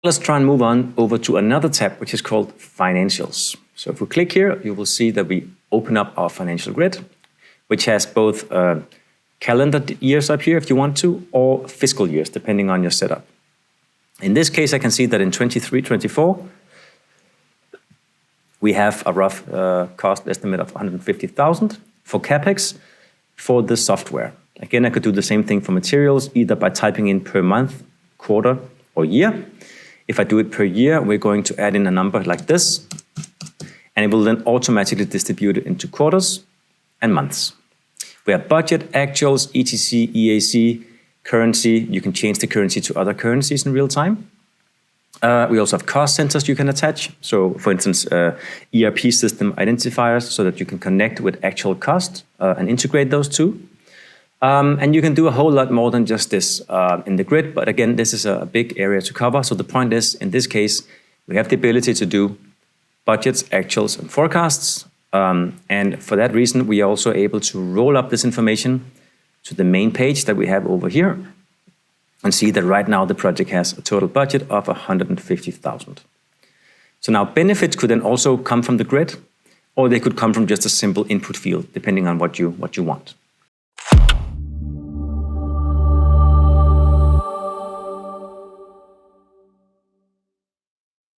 Let's try and move on over to another tab, which is called Financials. So if we click here, you will see that we open up our financial grid, which has both calendar years up here if you want to, or fiscal years, depending on your setup. In this case, I can see that in 23-24, we have a rough cost estimate of 150,000 for CapEx for the software. Again, I could do the same thing for materials, either by typing in per month, quarter, or year. If I do it per year, we're going to add in a number like this, and it will then automatically distribute it into quarters and months. We have budget, actuals, ETC, EAC, currency. You can change the currency to other currencies in real time. We also have cost centers you can attach. So, for instance, ERP system identifiers so that you can connect with actual cost and integrate those two. And you can do a whole lot more than just this in the grid. But again, this is a big area to cover. So the point is, in this case, we have the ability to do budgets, actuals, and forecasts. And for that reason, we are also able to roll up this information to the main page that we have over here and see that right now the project has a total budget of 150,000. So now benefits could then also come from the grid, or they could come from just a simple input field, depending on what you want.